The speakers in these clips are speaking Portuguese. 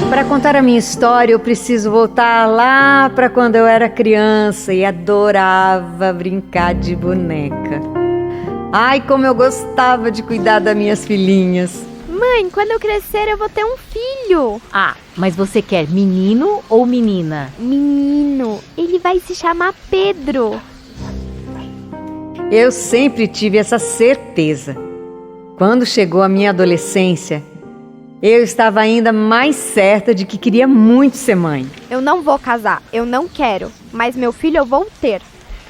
Para contar a minha história, eu preciso voltar lá para quando eu era criança e adorava brincar de boneca. Ai, como eu gostava de cuidar das minhas filhinhas. Mãe, quando eu crescer eu vou ter um filho. Ah, mas você quer menino ou menina? Menino, ele vai se chamar Pedro. Eu sempre tive essa certeza. Quando chegou a minha adolescência, eu estava ainda mais certa de que queria muito ser mãe. Eu não vou casar, eu não quero, mas meu filho eu vou ter.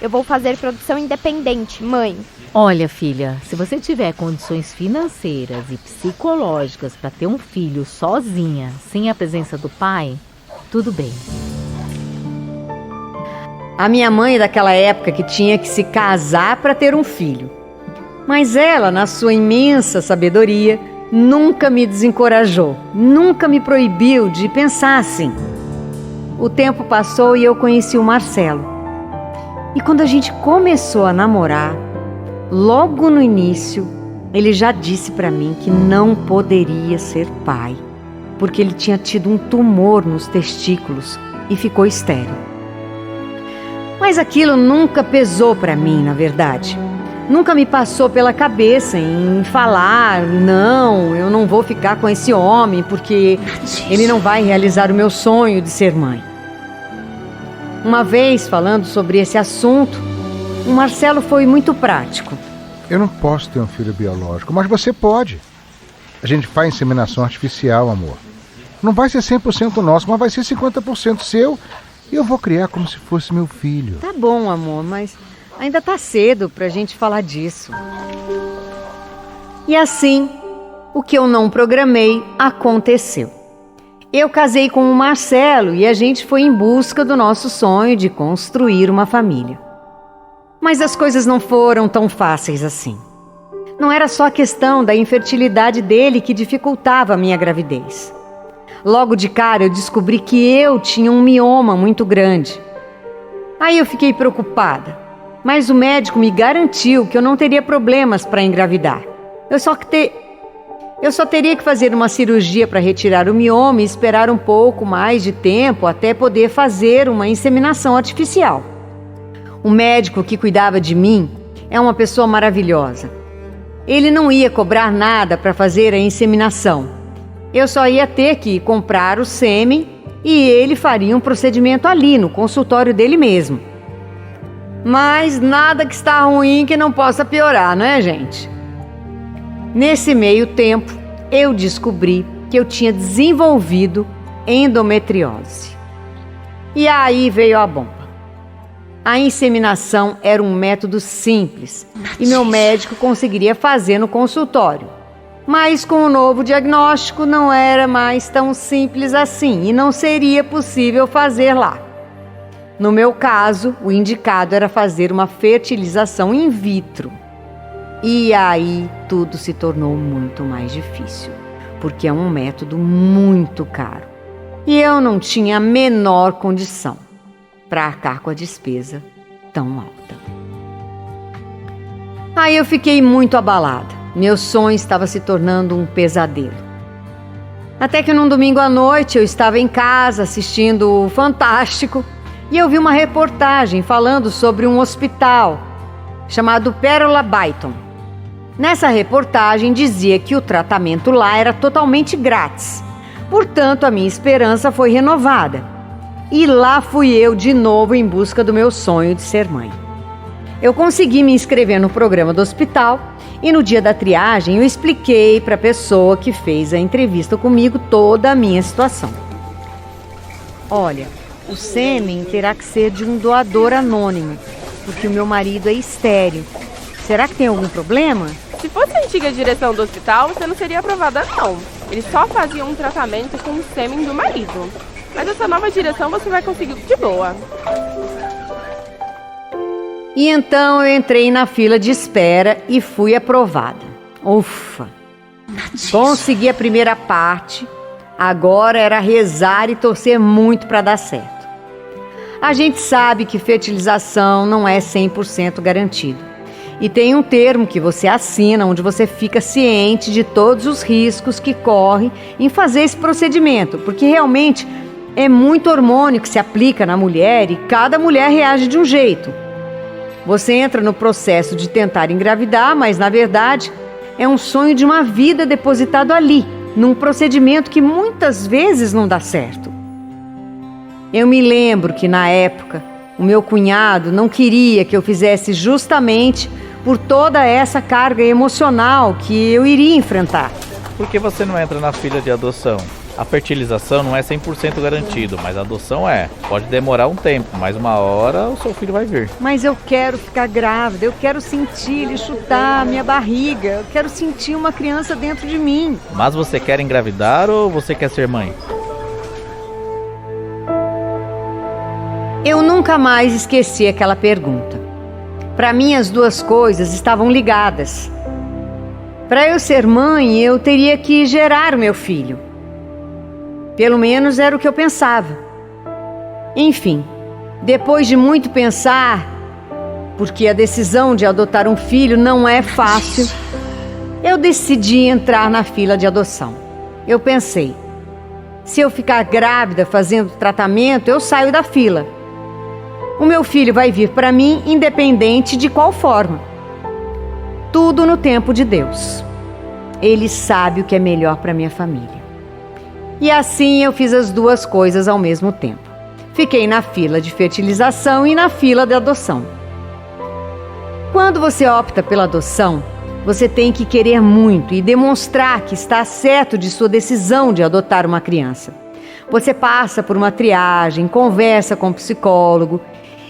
Eu vou fazer produção independente, mãe. Olha, filha, se você tiver condições financeiras e psicológicas para ter um filho sozinha, sem a presença do pai, tudo bem. A minha mãe é daquela época que tinha que se casar para ter um filho. Mas ela, na sua imensa sabedoria, nunca me desencorajou, nunca me proibiu de pensar assim. O tempo passou e eu conheci o Marcelo. E quando a gente começou a namorar, logo no início, ele já disse para mim que não poderia ser pai, porque ele tinha tido um tumor nos testículos e ficou estéril. Mas aquilo nunca pesou para mim, na verdade. Nunca me passou pela cabeça em falar, não, eu não vou ficar com esse homem porque ele não vai realizar o meu sonho de ser mãe. Uma vez, falando sobre esse assunto, o Marcelo foi muito prático. Eu não posso ter um filho biológico, mas você pode. A gente faz inseminação artificial, amor. Não vai ser 100% nosso, mas vai ser 50% seu e eu vou criar como se fosse meu filho. Tá bom, amor, mas ainda tá cedo pra gente falar disso. E assim, o que eu não programei aconteceu. Eu casei com o Marcelo e a gente foi em busca do nosso sonho de construir uma família. Mas as coisas não foram tão fáceis assim. Não era só a questão da infertilidade dele que dificultava a minha gravidez. Logo de cara eu descobri que eu tinha um mioma muito grande. Aí eu fiquei preocupada, mas o médico me garantiu que eu não teria problemas para engravidar. Eu só teria que fazer uma cirurgia para retirar o mioma e esperar um pouco mais de tempo até poder fazer uma inseminação artificial. O médico que cuidava de mim é uma pessoa maravilhosa. Ele não ia cobrar nada para fazer a inseminação. Eu só ia ter que comprar o sêmen e ele faria um procedimento ali no consultório dele mesmo. Mas nada que está ruim que não possa piorar, não é, gente? Nesse meio tempo, eu descobri que eu tinha desenvolvido endometriose. E aí veio a bomba. A inseminação era um método simples e meu médico conseguiria fazer no consultório. Mas com o novo diagnóstico não era mais tão simples assim e não seria possível fazer lá. No meu caso, o indicado era fazer uma fertilização in vitro. E aí tudo se tornou muito mais difícil, porque é um método muito caro. E eu não tinha a menor condição para arcar com a despesa tão alta. Aí eu fiquei muito abalada. Meu sonho estava se tornando um pesadelo. Até que num domingo à noite eu estava em casa assistindo o Fantástico e eu vi uma reportagem falando sobre um hospital chamado Pérola Byton. Nessa reportagem dizia que o tratamento lá era totalmente grátis. Portanto, a minha esperança foi renovada. E lá fui eu de novo em busca do meu sonho de ser mãe. Eu consegui me inscrever no programa do hospital e no dia da triagem eu expliquei para a pessoa que fez a entrevista comigo toda a minha situação. Olha, o sêmen terá que ser de um doador anônimo, porque o meu marido é estéril. Será que tem algum problema? Se fosse a antiga direção do hospital, você não seria aprovada, não. Eles só faziam um tratamento com o sêmen do marido. Mas essa nova direção você vai conseguir de boa. E então eu entrei na fila de espera e fui aprovada. Ufa! Consegui a primeira parte, agora era rezar e torcer muito para dar certo. A gente sabe que fertilização não é 100% garantido. E tem um termo que você assina, onde você fica ciente de todos os riscos que corre em fazer esse procedimento, porque realmente é muito hormônio que se aplica na mulher e cada mulher reage de um jeito. Você entra no processo de tentar engravidar, mas na verdade é um sonho de uma vida depositado ali, num procedimento que muitas vezes não dá certo. Eu me lembro que na época o meu cunhado não queria que eu fizesse justamente por toda essa carga emocional que eu iria enfrentar. Por que você não entra na fila de adoção? A fertilização não é 100% garantido, mas a adoção é. Pode demorar um tempo, mas uma hora o seu filho vai vir. Mas eu quero ficar grávida, eu quero sentir ele chutar a minha barriga, eu quero sentir uma criança dentro de mim. Mas você quer engravidar ou você quer ser mãe? Eu nunca mais esqueci aquela pergunta. Para mim, as duas coisas estavam ligadas. Para eu ser mãe, eu teria que gerar meu filho. Pelo menos era o que eu pensava. Enfim, depois de muito pensar, porque a decisão de adotar um filho não é fácil, eu decidi entrar na fila de adoção. Eu pensei, se eu ficar grávida fazendo tratamento, eu saio da fila. O meu filho vai vir para mim independente de qual forma. Tudo no tempo de Deus. Ele sabe o que é melhor para minha família. E assim eu fiz as duas coisas ao mesmo tempo. Fiquei na fila de fertilização e na fila de adoção. Quando você opta pela adoção, você tem que querer muito e demonstrar que está certo de sua decisão de adotar uma criança. Você passa por uma triagem, conversa com o psicólogo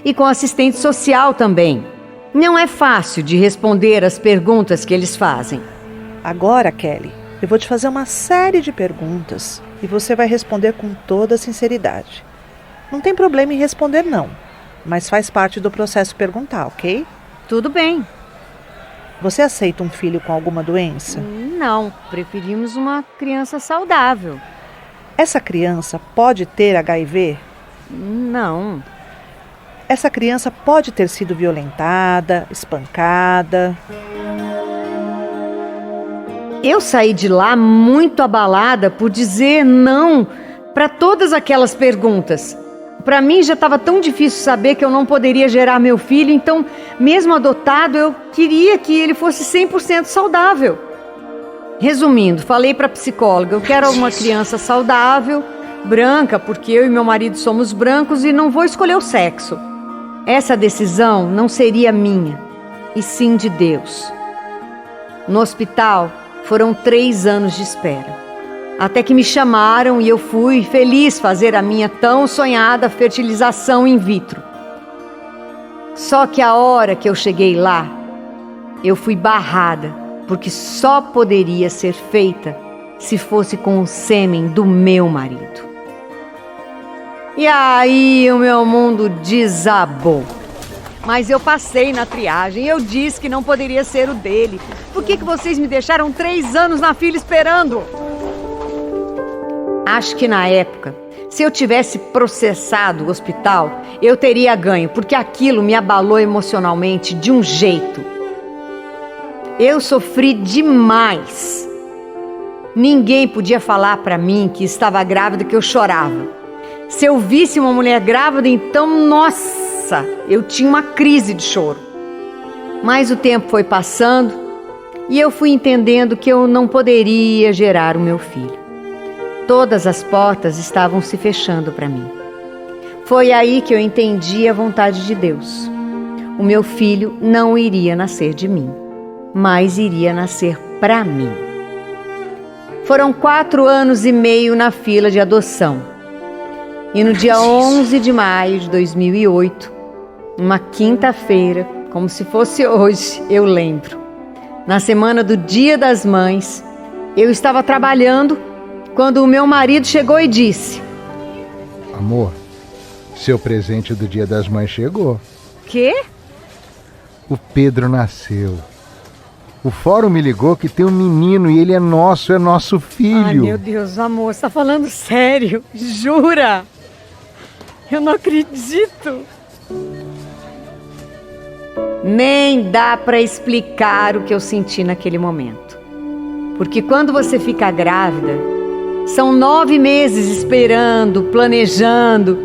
e com assistente social também. Não é fácil de responder as perguntas que eles fazem. Agora, Kelly, eu vou te fazer uma série de perguntas e você vai responder com toda sinceridade. Não tem problema em responder não, mas faz parte do processo perguntar, ok? Tudo bem. Você aceita um filho com alguma doença? Não, preferimos uma criança saudável. Essa criança pode ter HIV? Não. Essa criança pode ter sido violentada, espancada? Eu saí de lá muito abalada por dizer não para todas aquelas perguntas. Para mim já estava tão difícil saber que eu não poderia gerar meu filho, então, mesmo adotado, eu queria que ele fosse 100% saudável. Resumindo, falei para a psicóloga, eu quero uma criança saudável, branca, porque eu e meu marido somos brancos e não vou escolher o sexo. Essa decisão não seria minha, e sim de Deus. No hospital, foram 3 anos de espera. Até que me chamaram e eu fui feliz fazer a minha tão sonhada fertilização in vitro. Só que a hora que eu cheguei lá, eu fui barrada, porque só poderia ser feita se fosse com o sêmen do meu marido. E aí o meu mundo desabou. Mas eu passei na triagem, eu disse que não poderia ser o dele. Por que vocês me deixaram 3 anos na fila esperando? Acho que na época, se eu tivesse processado o hospital, eu teria ganho, porque aquilo me abalou emocionalmente de um jeito. Eu sofri demais. Ninguém podia falar para mim que estava grávida, que eu chorava. Se eu visse uma mulher grávida, então, nossa, eu tinha uma crise de choro. Mas o tempo foi passando e eu fui entendendo que eu não poderia gerar o meu filho. Todas as portas estavam se fechando para mim. Foi aí que eu entendi a vontade de Deus. O meu filho não iria nascer de mim, mas iria nascer para mim. Foram 4 anos e meio na fila de adoção. E no dia 11 de maio de 2008, uma quinta-feira, como se fosse hoje, eu lembro. Na semana do Dia das Mães, eu estava trabalhando quando o meu marido chegou e disse: Amor, seu presente do Dia das Mães chegou. Quê? O Pedro nasceu. O fórum me ligou que tem um menino e ele é nosso filho. Ai, meu Deus, amor, você tá falando sério? Jura? Eu não acredito. Nem dá para explicar o que eu senti naquele momento. Porque quando você fica grávida, são 9 meses esperando, planejando,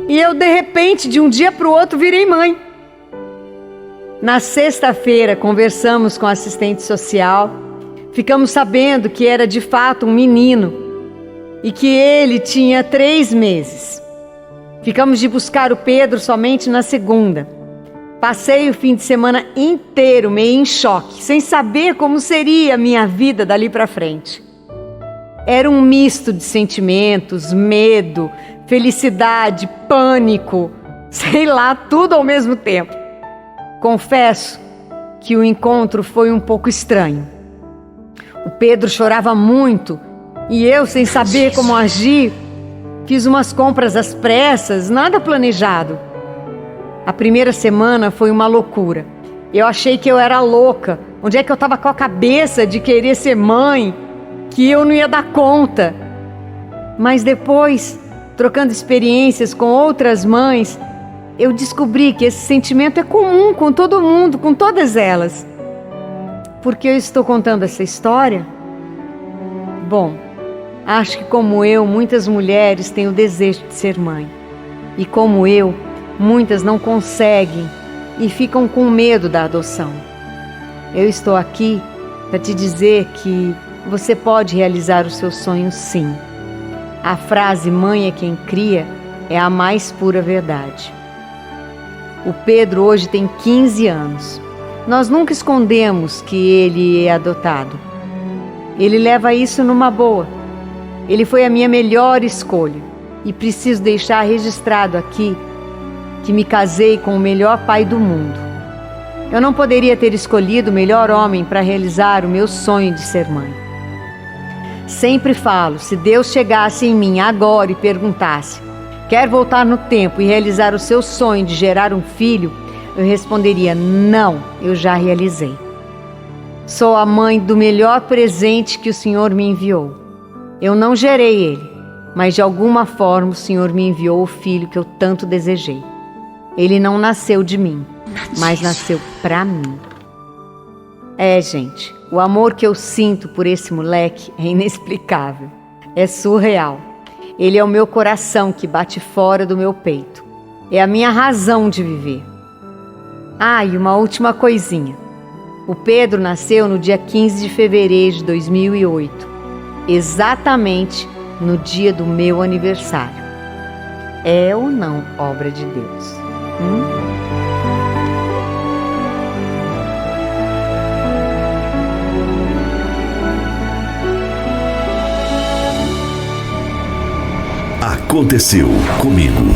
e eu, de repente, de um dia para o outro, virei mãe. Na sexta-feira, conversamos com a assistente social, ficamos sabendo que era de fato um menino e que ele tinha 3 meses. Ficamos de buscar o Pedro somente na segunda. Passei o fim de semana inteiro meio em choque, sem saber como seria a minha vida dali para frente. Era um misto de sentimentos, medo, felicidade, pânico, sei lá, tudo ao mesmo tempo. Confesso que o encontro foi um pouco estranho. O Pedro chorava muito e eu, sem saber como agir, fiz umas compras às pressas, nada planejado. A primeira semana foi uma loucura. Eu achei que eu era louca. Onde é que eu estava com a cabeça de querer ser mãe? Que eu não ia dar conta. Mas depois, trocando experiências com outras mães, eu descobri que esse sentimento é comum com todo mundo, com todas elas. Por que eu estou contando essa história? Bom, acho que como eu, muitas mulheres têm o desejo de ser mãe. E como eu, muitas não conseguem e ficam com medo da adoção. Eu estou aqui para te dizer que você pode realizar os seus sonhos, sim. A frase "mãe é quem cria" é a mais pura verdade. O Pedro hoje tem 15 anos. Nós nunca escondemos que ele é adotado. Ele leva isso numa boa. Ele foi a minha melhor escolha e preciso deixar registrado aqui que me casei com o melhor pai do mundo. Eu não poderia ter escolhido o melhor homem para realizar o meu sonho de ser mãe. Sempre falo, se Deus chegasse em mim agora e perguntasse: quer voltar no tempo e realizar o seu sonho de gerar um filho? Eu responderia: não, eu já realizei. Sou a mãe do melhor presente que o Senhor me enviou. Eu não gerei ele, mas de alguma forma o Senhor me enviou o filho que eu tanto desejei. Ele não nasceu de mim, mas nasceu pra mim. Gente, o amor que eu sinto por esse moleque é inexplicável, é surreal. Ele é o meu coração que bate fora do meu peito. É a minha razão de viver. E uma última coisinha. O Pedro nasceu no dia 15 de fevereiro de 2008, exatamente no dia do meu aniversário. É ou não obra de Deus? Aconteceu comigo.